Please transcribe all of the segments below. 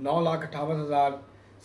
9,58,000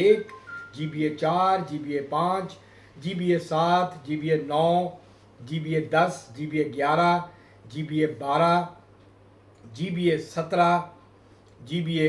1, GBA 4, GBA 5, GBA 7, GBA 9, GBA 10, GBA 11, GBA 12, GBA 17, GBA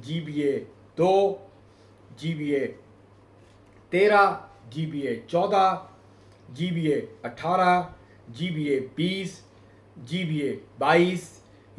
GBA 2, GBA 13, GBA 14, GBA 18, GBA 20, GBA 22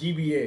GBA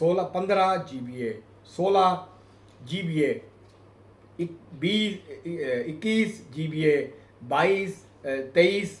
15, GBA 16, GBA 21, GBA 22, 23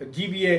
GBA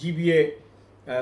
GBA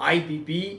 IPP,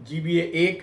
GBA 1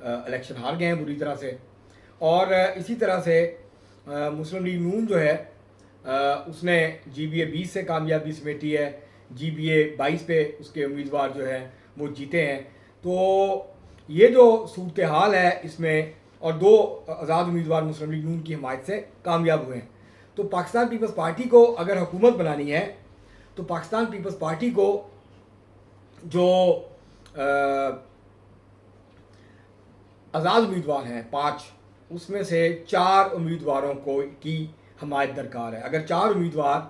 election ہار گئے ہیں بری طرح سے. اور اسی طرح سے مسلم لیگ نون جو ہے اس نے GBA 20 سے کامیابی سمیٹی ہے, GBA 22 پہ اس کے امیدوار جو ہیں وہ جیتے ہیں. تو یہ جو صورتحال ہے اس میں, اور 2 آزاد امیدوار مسلم لیگ نون کی حمایت سے کامیاب ہوئے ہیں. تو پاکستان پیپلز پارٹی کو اگر حکومت بنانی ہے تو پاکستان پیپلز پارٹی کو جو آزاد امیدوار ہیں 5, اس میں سے 4 امیدواروں کی حمایت درکار ہے. اگر 4 امیدوار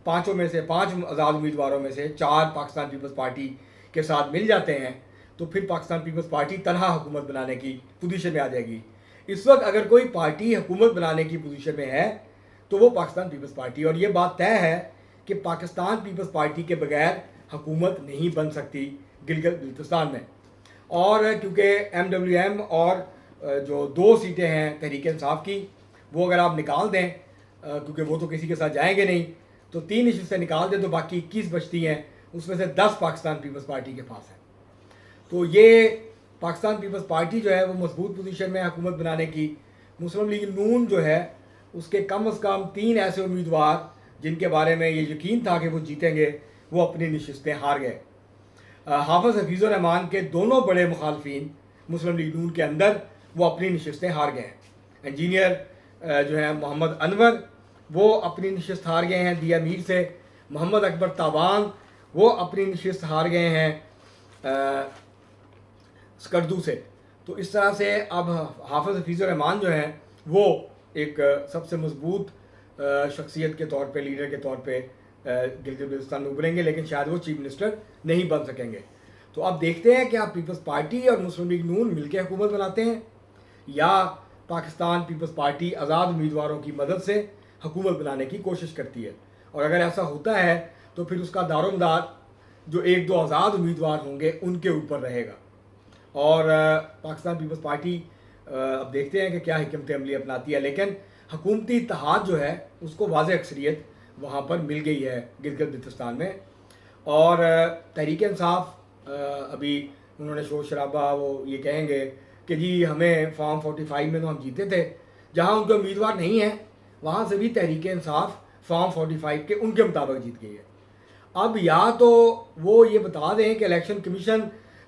5 میں سے 5 آزاد امیدواروں میں سے 4 پاکستان پیپلز پارٹی کے ساتھ مل جاتے ہیں تو پھر پاکستان پیپلز پارٹی تنہا حکومت بنانے کی پوزیشن میں آ جائے گی. اس وقت اگر کوئی پارٹی حکومت بنانے کی پوزیشن میں ہے تو وہ پاکستان پیپلز پارٹی, اور یہ بات طے ہے کہ پاکستان پیپلز پارٹی کے بغیر حکومت نہیں بن سکتی گلگت بلتستان میں. اور کیونکہ MWM اور جو 2 سیٹیں ہیں تحریک انصاف کی, وہ اگر آپ نکال دیں کیونکہ وہ تو کسی کے ساتھ جائیں گے نہیں, تو 3 نشستیں نکال دیں تو باقی 21 بچتی ہیں, اس میں سے 10 پاکستان پیپلز پارٹی کے پاس ہیں. تو یہ پاکستان پیپلز پارٹی جو ہے وہ مضبوط پوزیشن میں حکومت بنانے کی. مسلم لیگ نون جو ہے اس کے کم از کم 3 ایسے امیدوار جن کے بارے میں یہ یقین تھا کہ وہ جیتیں گے, وہ اپنی نشستیں ہار گئے. حافظ حفیظ الرحمان کے دونوں بڑے مخالفین مسلم لیگ نون کے اندر وہ اپنی نشستیں ہار گئے ہیں. انجینئر جو ہیں محمد انور وہ اپنی نشست ہار گئے ہیں دیا میر سے. محمد اکبر تابان وہ اپنی نشست ہار گئے ہیں اسکردو سے. تو اس طرح سے اب حافظ حفیظ الرحمان جو ہیں وہ ایک سب سے مضبوط شخصیت کے طور پہ, لیڈر کے طور پہ گلگت بلتستان میں ابھریں گے, لیکن شاید وہ چیف منسٹر نہیں بن سکیں گے. تو اب دیکھتے ہیں کہ آپ پیپلز پارٹی اور مسلم لیگ نون مل کے حکومت بناتے ہیں یا پاکستان پیپلز پارٹی آزاد امیدواروں کی مدد سے حکومت بنانے کی کوشش کرتی ہے. اور اگر ایسا ہوتا ہے تو پھر اس کا دار و مدار جو 1-2 آزاد امیدوار ہوں گے ان کے اوپر رہے گا. اور پاکستان پیپلز پارٹی اب دیکھتے ہیں کہ کیا حکمت عملی اپناتی ہے, لیکن حکومتی اتحاد جو ہے اس کو واضح اکثریت وہاں پر مل گئی ہے گلگت بلتستان میں. اور تحریک انصاف ابھی انہوں نے شور شرابہ وہ یہ کہیں گے کہ جی ہمیں فارم 45 میں تو ہم جیتے تھے, جہاں ان کے امیدوار نہیں ہیں وہاں سے بھی تحریک انصاف فارم 45 کے ان کے مطابق جیت گئی ہے. اب یا تو وہ یہ بتا دیں کہ الیکشن کمیشن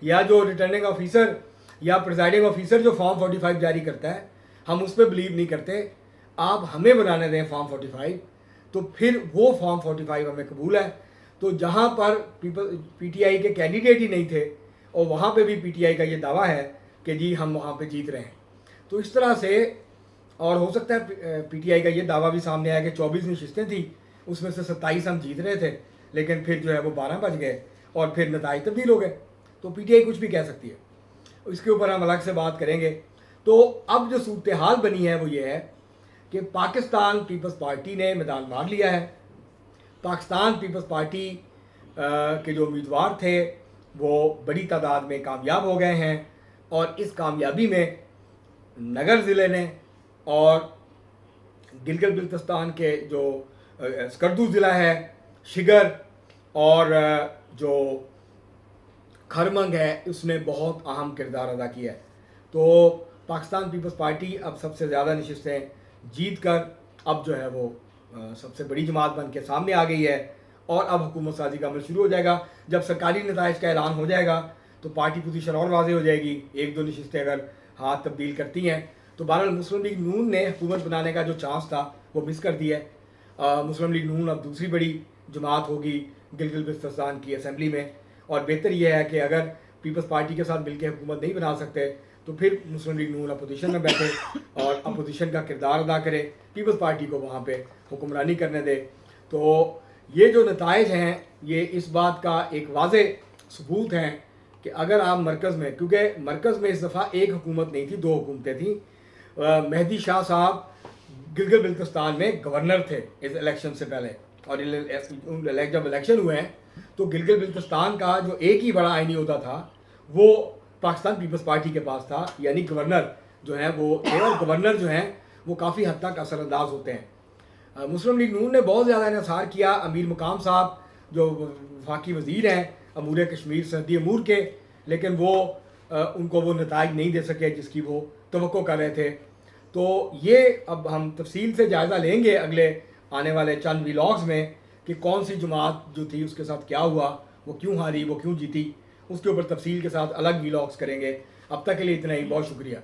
یا جو ریٹرننگ آفیسر یا پریزائڈنگ آفیسر جو فارم 45 جاری کرتا ہے ہم اس پہ بلیو نہیں کرتے, آپ ہمیں بنانے دیں فارم 45, تو پھر وہ فارم 45 ہمیں قبول ہے. تو جہاں پر PTI کے کینڈیڈیٹ ہی نہیں تھے اور وہاں پہ بھی PTI کا یہ دعویٰ ہے کہ جی ہم وہاں پہ جیت رہے ہیں. تو اس طرح سے, اور ہو سکتا ہے PTI کا یہ دعویٰ بھی سامنے آیا کہ 24 نشستیں تھیں اس میں سے 27 ہم جیت رہے تھے, لیکن پھر جو ہے وہ 12 بچ گئے اور پھر نتائج تبدیل ہو گئے. تو PTI کچھ بھی کہہ سکتی ہے, اس کے اوپر ہم الگ سے بات کریں گے. تو اب جو صورتحال بنی ہے وہ یہ ہے کہ پاکستان پیپلز پارٹی نے میدان مار لیا ہے. پاکستان پیپلز پارٹی کے جو امیدوار تھے وہ بڑی تعداد میں کامیاب ہو گئے ہیں, اور اس کامیابی میں نگر ضلع نے اور گلگت بلتستان کے جو اسکردو ضلع ہے, شگر اور جو کھرمنگ ہے, اس نے بہت اہم کردار ادا کیا ہے. تو پاکستان پیپلز پارٹی اب سب سے زیادہ نشستیں جیت کر اب جو ہے وہ سب سے بڑی جماعت بن کے سامنے آ گئی ہے, اور اب حکومت سازی کا عمل شروع ہو جائے گا. جب سرکاری نتائج کا اعلان ہو جائے گا تو پارٹی پوزیشن اور واضح ہو جائے گی. 1-2 نشستیں اگر ہاتھ تبدیل کرتی ہیں تو بہرحال مسلم لیگ نون نے حکومت بنانے کا جو چانس تھا وہ مس کر دیا ہے. مسلم لیگ نون اب دوسری بڑی جماعت ہوگی گلگت بلتستان کی اسمبلی میں, اور بہتر یہ ہے کہ اگر پیپلز پارٹی کے ساتھ مل کے حکومت نہیں بنا سکتے تو پھر مسلم لیگ نون اپوزیشن میں بیٹھے اور اپوزیشن کا کردار ادا کرے, پیپلز پارٹی کو وہاں پہ حکمرانی کرنے دے. تو یہ جو نتائج ہیں یہ اس بات کا ایک واضح ثبوت ہیں کہ اگر آپ مرکز میں, کیونکہ مرکز میں اس دفعہ ایک حکومت نہیں تھی, 2 حکومتیں تھیں. مہدی شاہ صاحب گلگت بلتستان میں گورنر تھے اس الیکشن سے پہلے, اور جب الیکشن ہوئے ہیں تو گلگت بلتستان کا جو ایک ہی بڑا آئینی عہدہ تھا وہ پاکستان پیپلز پارٹی کے پاس تھا, یعنی گورنر جو ہیں وہ, اور گورنر جو ہیں وہ کافی حد تک اثر انداز ہوتے ہیں. مسلم لیگ نون نے بہت زیادہ انحصار کیا امیر مقام صاحب جو وفاقی وزیر ہیں امور کشمیر سرحدی امور کے, لیکن وہ ان کو وہ نتائج نہیں دے سکے جس کی وہ توقع کر رہے تھے. تو یہ اب ہم تفصیل سے جائزہ لیں گے اگلے آنے والے چند ولاگز میں کہ کون سی جماعت جو تھی اس کے ساتھ کیا ہوا, وہ کیوں ہاری, وہ کیوں جیتی, اس کے اوپر تفصیل کے ساتھ الگ ولاگز کریں گے. اب تک کے لیے اتنا ہی, بہت شکریہ.